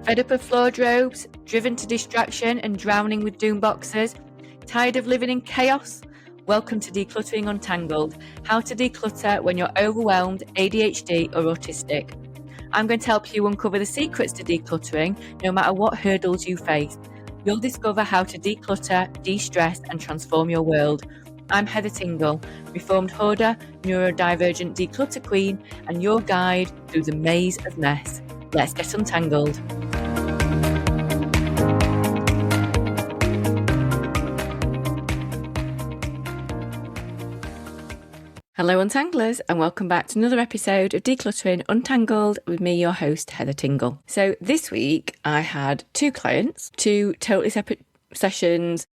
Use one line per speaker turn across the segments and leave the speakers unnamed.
Fed up of flaw robes, driven to distraction and drowning with doom boxes? Tired of living in chaos? Welcome to Decluttering Untangled, how to declutter when you're overwhelmed, ADHD or autistic. I'm going to help you uncover the secrets to decluttering no matter what hurdles you face. You'll discover how to declutter, de-stress and transform your world. I'm Heather Tingle, reformed hoarder, neurodivergent declutter queen and your guide through the maze of mess. Let's get untangled. Hello Untanglers and welcome back to another episode of Decluttering Untangled with me, your host Heather Tingle. So this week I had two clients, two totally separate sessions.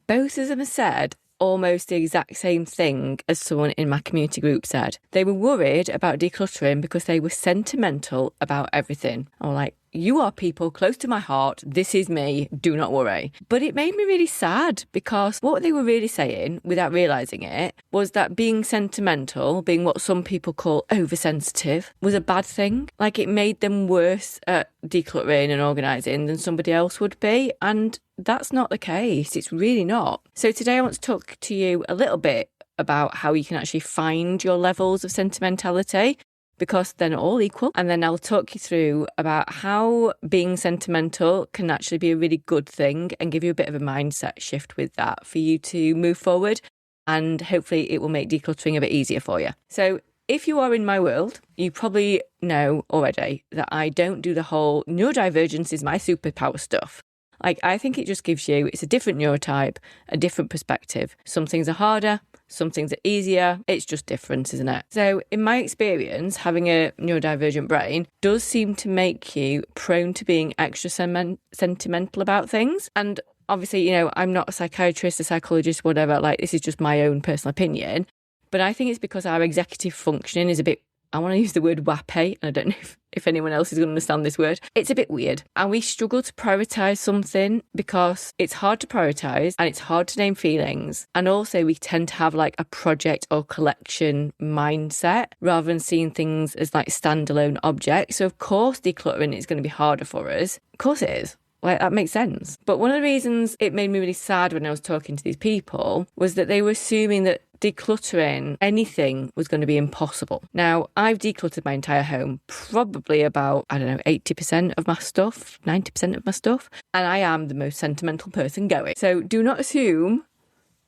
Both of them said almost the exact same thing as someone in my community group said. They were worried about decluttering because they were sentimental about everything. I was like, you are people close to my heart. This is me. Do not worry. But it made me really sad because what they were really saying, without realising it, was that being sentimental, being what some people call oversensitive, was a bad thing. Like it made them worse at decluttering and organising than somebody else would be. And that's not the case. It's really not. So today I want to talk to you a little bit about how you can actually find your levels of sentimentality, because they're not all equal. And then I'll talk you through about how being sentimental can actually be a really good thing and give you a bit of a mindset shift with that for you to move forward. And hopefully it will make decluttering a bit easier for you. So if you are in my world, you probably know already that I don't do the whole neurodivergence is my superpower stuff. Like, I think it just gives you, it's a different neurotype, a different perspective. Some things are harder, some things are easier. It's just different, isn't it? So in my experience, having a neurodivergent brain does seem to make you prone to being extra sentimental about things. And obviously, you know, I'm not a psychiatrist, a psychologist, whatever. Like, this is just my own personal opinion. But I think it's because our executive functioning is a bit, I want to use the word wappy, and I don't know if anyone else is going to understand this word. It's a bit weird. And we struggle to prioritise something because it's hard to prioritise and it's hard to name feelings. And also we tend to have like a project or collection mindset rather than seeing things as like standalone objects. So of course decluttering is going to be harder for us. Of course it is. Like, that makes sense. But one of the reasons it made me really sad when I was talking to these people was that they were assuming that decluttering anything was going to be impossible. Now, I've decluttered my entire home, probably about, 80% of my stuff, 90% of my stuff, and I am the most sentimental person going. So do not assume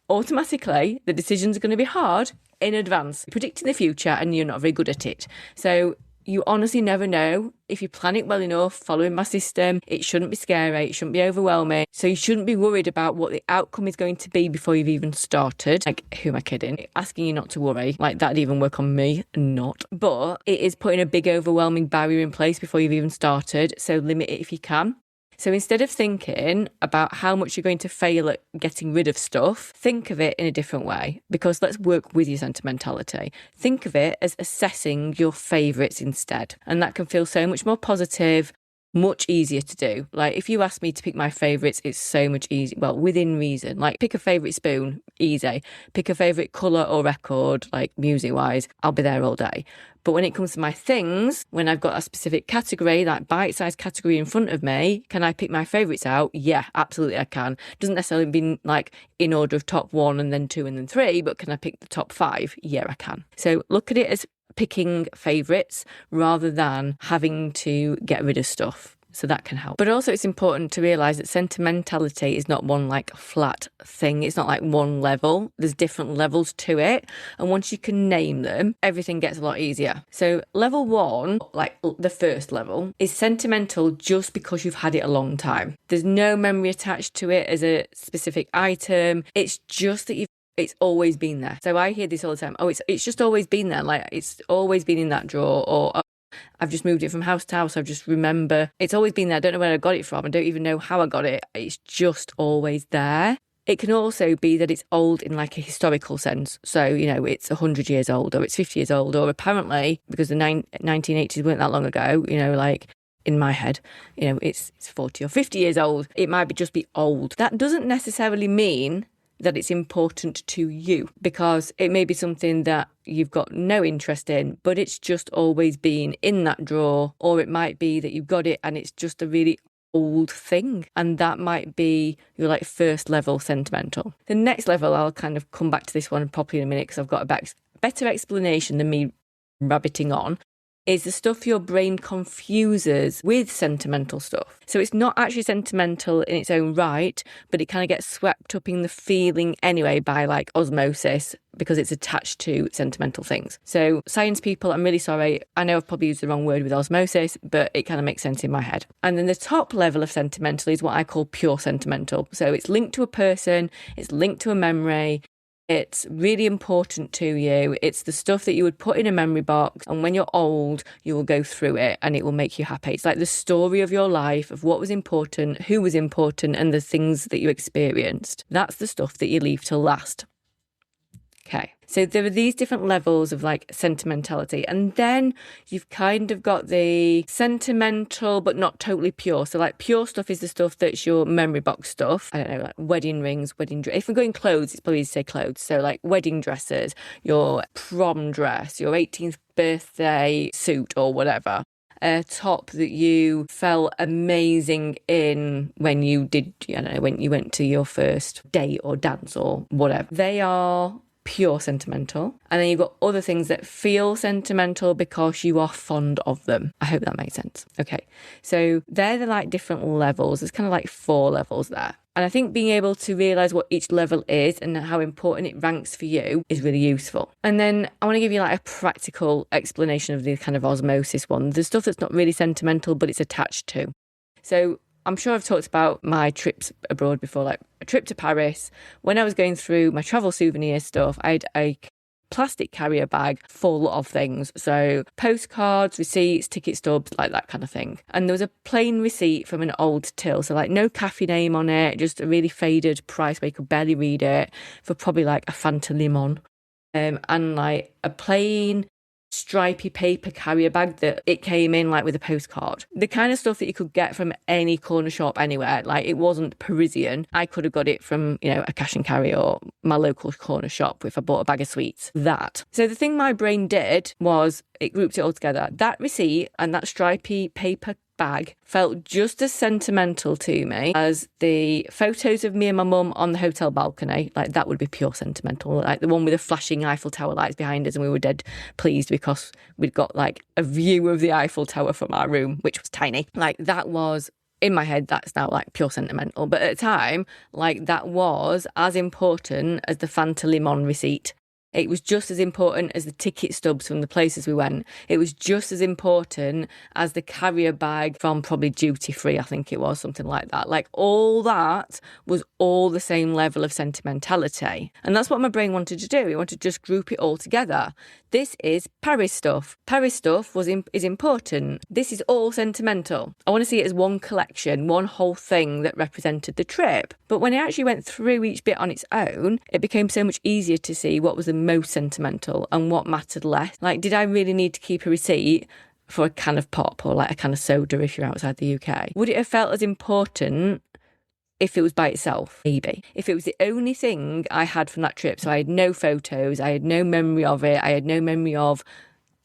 automatically the decisions are going to be hard in advance, predicting the future, and you're not very good at it. So you honestly never know. If you plan it well enough, following my system, it shouldn't be scary, it shouldn't be overwhelming. So you shouldn't be worried about what the outcome is going to be before you've even started. Like, who am I kidding? Asking you not to worry, like that'd even work on me, not. But it is putting a big overwhelming barrier in place before you've even started. So limit it if you can. So instead of thinking about how much you're going to fail at getting rid of stuff, think of it in a different way, because let's work with your sentimentality. Think of it as assessing your favourites instead. And that can feel so much more positive, much easier to do. Like, if you ask me to pick my favourites, it's so much easier. Well, within reason. Like, pick a favourite spoon, easy. Pick a favourite colour or record, like music-wise, I'll be there all day. But when it comes to my things, when I've got a specific category, that bite-sized category in front of me, can I pick my favourites out? Yeah, absolutely I can. Doesn't necessarily be like in order of top 1 and then 2 and then 3, but can I pick the top 5? Yeah, I can. So look at it as picking favourites rather than having to get rid of stuff. So that can help. But also it's important to realise that sentimentality is not one like flat thing. It's not like one level. There's different levels to it. And once you can name them, everything gets a lot easier. So level 1, like the first level, is sentimental just because you've had it a long time. There's no memory attached to it as a specific item. It's just that it's always been there. So I hear this all the time. Oh, it's just always been there. Like, it's always been in that drawer, or I've just moved it from house to house. I just remember it's always been there. I don't know where I got it from. I don't even know how I got it. It's just always there. It can also be that it's old in like a historical sense. So, you know, it's 100 years old or it's 50 years old, or apparently, because the 1980s weren't that long ago, you know, like in my head, you know, it's 40 or 50 years old. It might just be old. That doesn't necessarily mean that it's important to you, because it may be something that you've got no interest in, but it's just always been in that drawer. Or it might be that you've got it and it's just a really old thing. And that might be your like first level sentimental. The next level, I'll kind of come back to this one properly in a minute because I've got a better explanation than me rabbiting on, is the stuff your brain confuses with sentimental stuff. So it's not actually sentimental in its own right, but it kind of gets swept up in the feeling anyway by like osmosis because it's attached to sentimental things. So science people, I'm really sorry. I know I've probably used the wrong word with osmosis, but it kind of makes sense in my head. And then the top level of sentimental is what I call pure sentimental. So it's linked to a person, it's linked to a memory, it's really important to you. It's the stuff that you would put in a memory box, and when you're old, you will go through it and it will make you happy. It's like the story of your life, of what was important, who was important, and the things that you experienced. That's the stuff that you leave till last. Okay, so there are these different levels of like sentimentality, and then you've kind of got the sentimental but not totally pure. So like pure stuff is the stuff that's your memory box stuff. I don't know, like wedding rings, if we're going clothes, it's probably easy to say clothes. So like wedding dresses, your prom dress, your 18th birthday suit or whatever. A top that you felt amazing in when you did, when you went to your first date or dance or whatever. They are pure sentimental. And then you've got other things that feel sentimental because you are fond of them. I hope that makes sense. Okay, so they're the like different levels. There's kind of like 4 levels there. And I think being able to realise what each level is and how important it ranks for you is really useful. And then I want to give you like a practical explanation of the kind of osmosis one. The stuff that's not really sentimental, but it's attached to. So I'm sure I've talked about my trips abroad before, like a trip to Paris. When I was going through my travel souvenir stuff, I had a plastic carrier bag full of things. So postcards, receipts, ticket stubs, like that kind of thing. And there was a plain receipt from an old till. So like no cafe name on it, just a really faded price where you could barely read it for probably like a Fanta Limon. And like a plain stripy paper carrier bag that it came in like with a postcard. The kind of stuff that you could get from any corner shop anywhere. Like it wasn't Parisian. I could have got it from, a cash and carry or my local corner shop if I bought a bag of sweets. That. So the thing my brain did was it grouped it all together. That receipt and that stripy paper bag felt just as sentimental to me as the photos of me and my mum on the hotel balcony. Like that would be pure sentimental, like the one with the flashing Eiffel Tower lights behind us, and we were dead pleased because we'd got like a view of the Eiffel Tower from our room, which was tiny. Like that was, in my head, that's now like pure sentimental, but at the time, like that was as important as the Fanta Limon receipt. It was just as important as the ticket stubs from the places we went. It was just as important as the carrier bag from probably duty free, I think it was, something like that. Like all that was all the same level of sentimentality. And that's what my brain wanted to do. It wanted to just group it all together. This is Paris stuff. Paris stuff is important. This is all sentimental. I want to see it as one collection, one whole thing that represented the trip. But when I actually went through each bit on its own, it became so much easier to see what was the most sentimental and what mattered less. Like, did I really need to keep a receipt for a can of pop or like a can of soda if you're outside the UK? Would it have felt as important if it was by itself? Maybe. If it was the only thing I had from that trip, so I had no photos, I had no memory of it, I had no memory of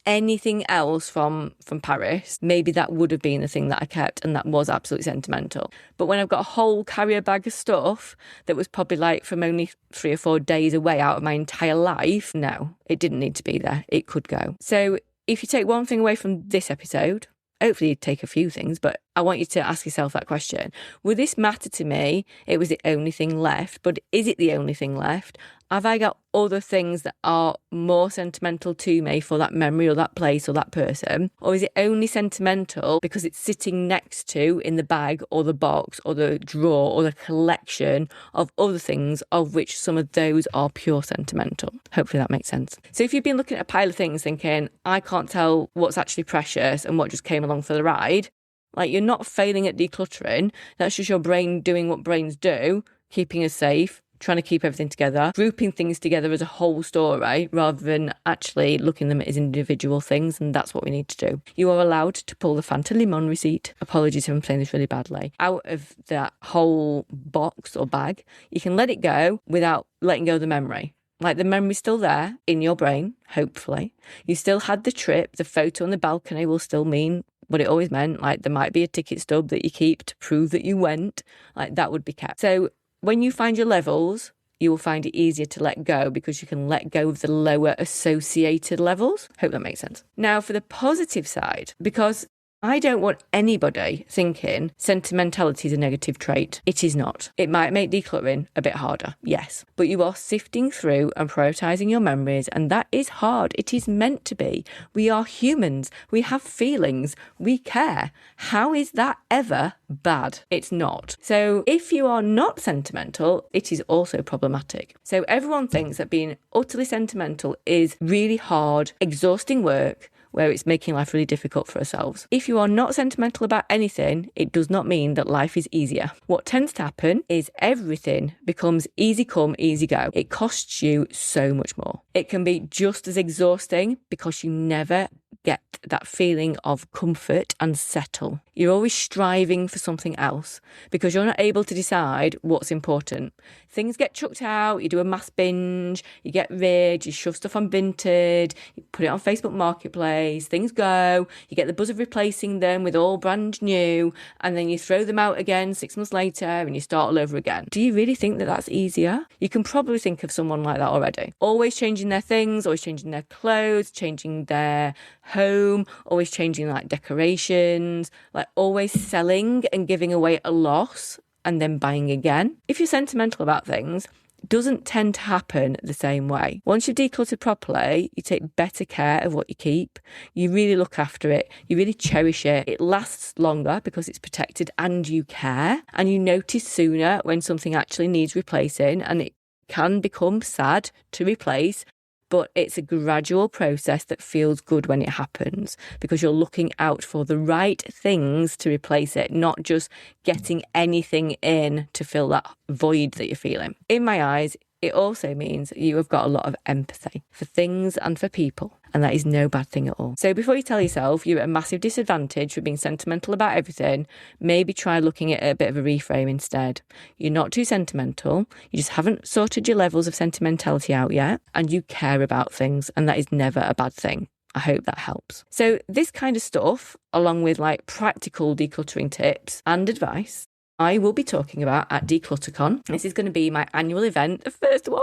anything else from Paris, maybe that would have been the thing that I kept, and that was absolutely sentimental. But when I've got a whole carrier bag of stuff that was probably like from only 3 or 4 days away out of my entire life, no, it didn't need to be there. It could go. So if you take one thing away from this episode, hopefully you take a few things, but I want you to ask yourself that question. Would this matter to me? It was the only thing left, but is it the only thing left? Have I got other things that are more sentimental to me for that memory or that place or that person? Or is it only sentimental because it's sitting next to in the bag or the box or the drawer or the collection of other things, of which some of those are pure sentimental? Hopefully that makes sense. So if you've been looking at a pile of things thinking, I can't tell what's actually precious and what just came along for the ride, like you're not failing at decluttering. That's just your brain doing what brains do, keeping us safe, trying to keep everything together, grouping things together as a whole story rather than actually looking at them as individual things. And that's what we need to do. You are allowed to pull the Fanta Limon receipt, apologies if I'm saying this really badly, out of that whole box or bag. You can let it go without letting go of the memory. Like the memory's still there in your brain, hopefully. You still had the trip. The photo on the balcony will still mean but it always meant like there might be a ticket stub that you keep to prove that you went, like that would be kept. So when you find your levels, you will find it easier to let go because you can let go of the lower associated levels. Hope that makes sense. Now for the positive side, because I don't want anybody thinking sentimentality is a negative trait. It is not. It might make decluttering a bit harder, yes. But you are sifting through and prioritising your memories, and that is hard. It is meant to be. We are humans. We have feelings. We care. How is that ever bad? It's not. So if you are not sentimental, it is also problematic. So everyone thinks that being utterly sentimental is really hard, exhausting work, where it's making life really difficult for ourselves. If you are not sentimental about anything, it does not mean that life is easier. What tends to happen is everything becomes easy come, easy go. It costs you so much more. It can be just as exhausting because you never get that feeling of comfort and settle. You're always striving for something else because you're not able to decide what's important. Things get chucked out, you do a mass binge, you get rid, you shove stuff on Vinted, you put it on Facebook Marketplace, things go, you get the buzz of replacing them with all brand new, and then you throw them out again 6 months later and you start all over again. Do you really think that that's easier? You can probably think of someone like that already. Always changing their things, always changing their clothes, changing their home, always changing like decorations, like always selling and giving away a loss and then buying again. If you're sentimental about things, it doesn't tend to happen the same way. Once you've decluttered properly, you take better care of what you keep. You really look after it. You really cherish it. It lasts longer because it's protected and you care. And you notice sooner when something actually needs replacing, and it can become sad to replace. But it's a gradual process that feels good when it happens because you're looking out for the right things to replace it, not just getting anything in to fill that void that you're feeling. In my eyes, it also means that you have got a lot of empathy for things and for people, and that is no bad thing at all. So before you tell yourself you're at a massive disadvantage for being sentimental about everything, maybe try looking at it a bit of a reframe instead. You're not too sentimental, you just haven't sorted your levels of sentimentality out yet, and you care about things, and that is never a bad thing. I hope that helps. So this kind of stuff, along with like practical decluttering tips and advice, I will be talking about at DeclutterCon. This is going to be my annual event. The first one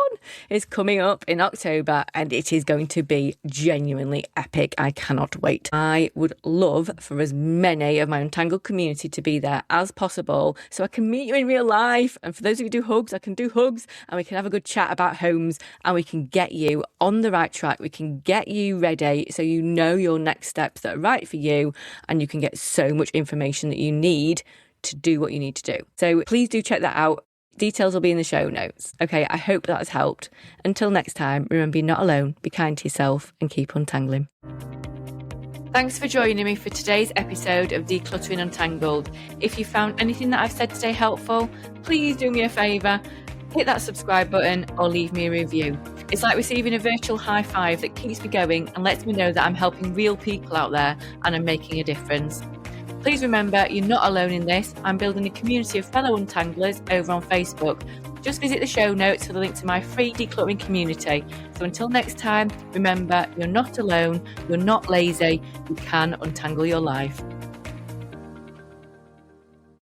is coming up in October and it is going to be genuinely epic. I cannot wait. I would love for as many of my Untangled community to be there as possible so I can meet you in real life. And for those of you who do hugs, I can do hugs and we can have a good chat about homes and we can get you on the right track. We can get you ready so you know your next steps that are right for you and you can get so much information that you need to do what you need to do. So please do check that out. Details will be in the show notes. Okay, I hope that has helped. Until next time, remember you're not alone, be kind to yourself and keep untangling. Thanks for joining me for today's episode of Decluttering Untangled. If you found anything that I've said today helpful, please do me a favour, hit that subscribe button or leave me a review. It's like receiving a virtual high five that keeps me going and lets me know that I'm helping real people out there and I'm making a difference. Please remember, you're not alone in this. I'm building a community of fellow untanglers over on Facebook. Just visit the show notes for the link to my free decluttering community. So until next time, remember, you're not alone, you're not lazy, you can untangle your life.